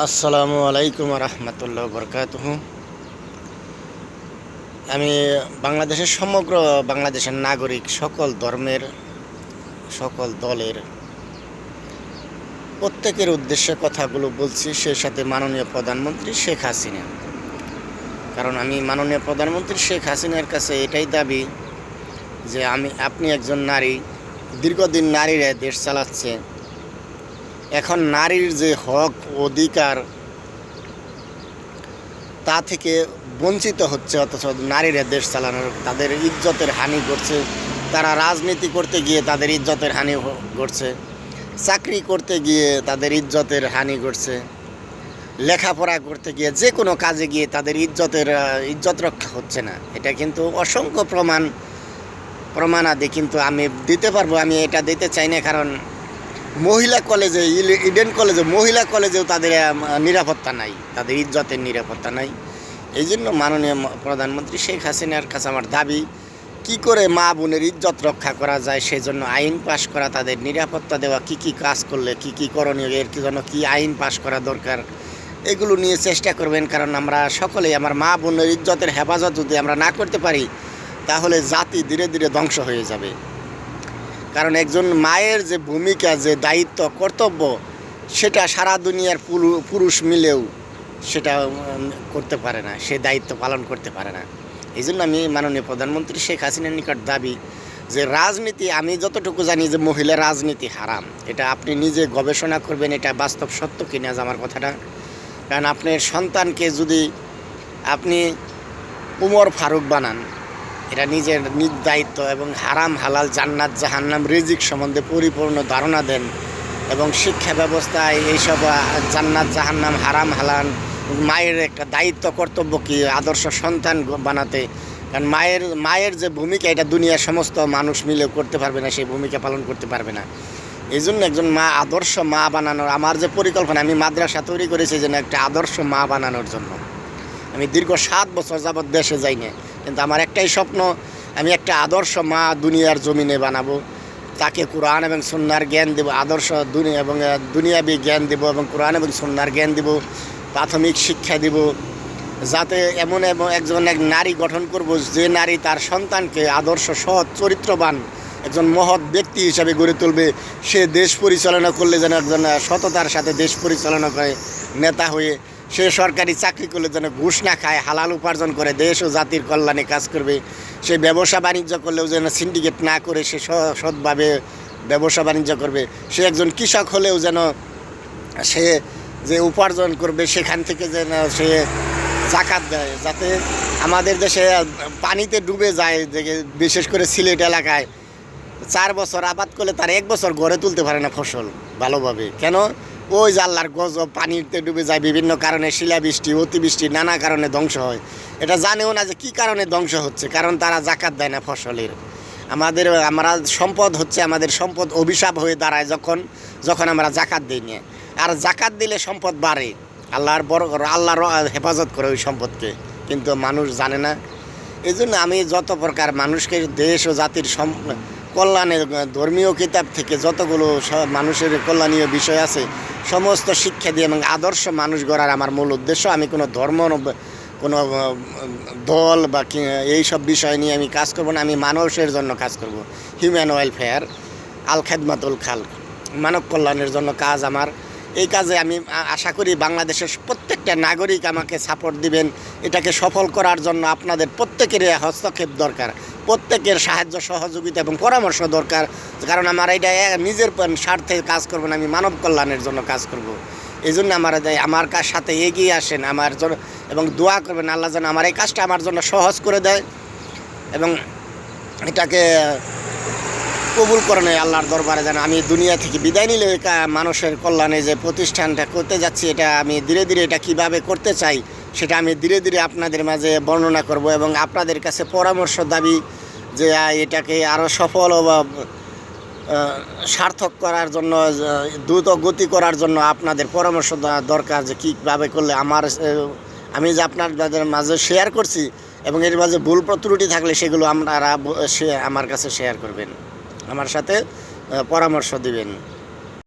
আসসালামু আলাইকুম রহমতুল্লাহ বরকাতুহ। আমি বাংলাদেশের সমগ্র বাংলাদেশের নাগরিক, সকল ধর্মের, সকল দলের প্রত্যেকের উদ্দেশ্যে কথাগুলো বলছি, সেই সাথে মাননীয় প্রধানমন্ত্রী শেখ হাসিনা। কারণ আমি মাননীয় প্রধানমন্ত্রী শেখ হাসিনার কাছে এটাই দাবি যে আপনি একজন নারী, দীর্ঘদিন নারীরা দেশ চালাচ্ছে। এখন নারীর যে হক অধিকার তা থেকে বঞ্চিত হচ্ছে, অথচ নারীরা দেশ চালানোর তাদের ইজ্জতের হানি করছে। তারা রাজনীতি করতে গিয়ে তাদের ইজ্জতের হানি ঘটছে, চাকরি করতে গিয়ে তাদের ইজ্জতের হানি ঘটছে, লেখাপড়া করতে গিয়ে যে কোনো কাজে গিয়ে তাদের ইজ্জত রক্ষা হচ্ছে না। এটা কিন্তু অসংখ্য প্রমাণাদি কিন্তু আমি দিতে পারবো। আমি এটা দিতে চাই না, কারণ মহিলা কলেজে, ইডেন কলেজে, মহিলা কলেজেও তাদের নিরাপত্তা নাই, তাদের ইজ্জতের নিরাপত্তা নাই। এই জন্য মাননীয় প্রধানমন্ত্রী শেখ হাসিনার কাছে আমার দাবি, কি করে মা বোনের ইজ্জত রক্ষা করা যায় সেই জন্য আইন পাশ করা, তাদের নিরাপত্তা দেওয়া, কি কাজ করলে কি করণীয়, এর জন্য কি আইন পাশ করা দরকার, এগুলো নিয়ে চেষ্টা করবেন। কারণ আমরা সকলেই, আমার মা বোনের ইজ্জতের হেফাজত যদি আমরা না করতে পারি, তাহলে জাতি ধীরে ধীরে ধ্বংস হয়ে যাবে। কারণ একজন মায়ের যে ভূমিকা, যে দায়িত্ব, কর্তব্য, সেটা সারা দুনিয়ার পুরুষ মিলেও সেটা করতে পারে না, সে দায়িত্ব পালন করতে পারে না। এই জন্য আমি মাননীয় প্রধানমন্ত্রী শেখ হাসিনার নিকট দাবি যে রাজনীতি, আমি যতটুকু জানি যে মহিলা রাজনীতি হারাম। এটা আপনি নিজে গবেষণা করবেন, এটা বাস্তব সত্য কিনা আমার কথাটা। কারণ আপনার সন্তানকে যদি আপনি উমর ফারুক বানান, এটা নিজ দায়িত্ব, এবং হারাম হালাল, জান্নাত জাহান্নাম, রিজিক সম্বন্ধে পরিপূর্ণ ধারণা দেন, এবং শিক্ষা ব্যবস্থায় এইসব জান্নাত জাহান্নাম, হারাম হালাল, মায়ের একটা দায়িত্ব, কর্তব্য কি আদর্শ সন্তান বানাতে। কারণ মায়ের যে ভূমিকা, এটা দুনিয়ার সমস্ত মানুষ মিলে করতে পারবে না, সেই ভূমিকা পালন করতে পারবে না। এই জন্য একজন আদর্শ মা বানানোর আমার যে পরিকল্পনা, আমি মাদ্রাসা তৈরি করেছি যেন একটা আদর্শ মা বানানোর জন্য। আমি দীর্ঘ 7 বছর যাবৎ দেশে যাই না, কিন্তু আমার একটাই স্বপ্ন, আমি একটা আদর্শ মা দুনিয়ার জমিনে বানাবো। তাকে কোরআন এবং সুন্নাহর জ্ঞান দেব, আদর্শ দুনিয়াবি জ্ঞান দেব, এবং কোরআন এবং সুন্নাহর জ্ঞান দেব, প্রাথমিক শিক্ষা দেব, যাতে এমন এক নারী গঠন করব, যে নারী তার সন্তানকে আদর্শ, সৎ, চরিত্রবান একজন মহৎ ব্যক্তি হিসাবে গড়ে তুলবে। সে দেশ পরিচালনা করলে যেন একজন সততার সাথে দেশ পরিচালনা করে নেতা হয়ে, সে সরকারি চাকরি করলে যেন ঘুষ না খায়, হালাল উপার্জন করে দেশ ও জাতির কল্যাণে কাজ করবে। সে ব্যবসা বাণিজ্য করলেও যেন সিন্ডিকেট না করে সে সৎভাবে ব্যবসা বাণিজ্য করবে। সে একজন কৃষক হলেও যেন সে যে উপার্জন করবে সেখান থেকে যেন সে জাকাত দেয়, যাতে আমাদের দেশে পানিতে ডুবে যায়। যে বিশেষ করে সিলেট এলাকায় 4 বছর আবাদ করলে তার 1 বছর গড়ে তুলতে পারে না ফসল ভালোভাবে। কেন? ওই যে আল্লাহর গজব, পানিতে ডুবে যায় বিভিন্ন কারণে, শিলাবৃষ্টি, অতিবৃষ্টি, নানা কারণে ধ্বংস হয়। এটা জানেও না যে কী কারণে ধ্বংস হচ্ছে, কারণ তারা জাকাত দেয় না ফসলের। আমরা সম্পদ হচ্ছে, আমাদের সম্পদ অভিশাপ হয়ে দাঁড়ায় যখন আমরা জাকাত দিই না। আর জাকাত দিলে সম্পদ বাড়ে, আল্লাহর হেফাজত করে ওই সম্পদকে, কিন্তু মানুষ জানে না। এই জন্য আমি যত প্রকার মানুষকে দেশ ও জাতির কল্যাণে, ধর্মীয় কিতাব থেকে যতগুলো মানুষের কল্যাণীয় বিষয় আছে, সমস্ত শিক্ষা দিয়ে এবং আদর্শ মানুষ গড়ার আমার মূল উদ্দেশ্য। আমি কোনো ধর্ম, কোনো দল বা এইসব বিষয় নিয়ে আমি কাজ করব না। আমি মানুষের জন্য কাজ করব, হিউম্যান ওয়েলফেয়ার, আল খেদমাতুল খালক, মানব কল্যাণের জন্য কাজ আমার। এই কাজে আমি আশা করি বাংলাদেশের প্রত্যেকটা নাগরিক আমাকে সাপোর্ট দিবেন। এটাকে সফল করার জন্য আপনাদের প্রত্যেকের হস্তক্ষেপ দরকার, প্রত্যেকের সাহায্য সহযোগিতা এবং পরামর্শ দরকার। কারণ আমার এটা নিজের স্বার্থে কাজ করব না, আমি মানব কল্যাণের জন্য কাজ করব। এই জন্য আমার সাথে এগিয়ে আসেন আমার জন্য, এবং দোয়া করবেন আল্লাহ যেন আমার এই কাজটা আমার জন্য সহজ করে দেয়, এবং এটাকে কবুল করে নেয় আল্লাহর দরবারে। যেন আমি দুনিয়া থেকে বিদায় নিলে মানুষের কল্যাণে যে প্রতিষ্ঠানটা করতে যাচ্ছি, এটা আমি ধীরে ধীরে এটা কীভাবে করতে চাই সেটা আমি ধীরে ধীরে আপনাদের মাঝে বর্ণনা করব, এবং আপনাদের কাছে পরামর্শ দাবি যে এটাকে আরও সফল বা সার্থক করার জন্য, দ্রুত গতি করার জন্য আপনাদের পরামর্শ দরকার, যে কীভাবে করলে আমি যে আপনাদের মাঝে শেয়ার করছি, এবং এর মাঝে ভুল ত্রুটি থাকলে সেগুলো আপনারা আমার কাছে শেয়ার করবেন, আমার সাথে পরামর্শ দিবেন।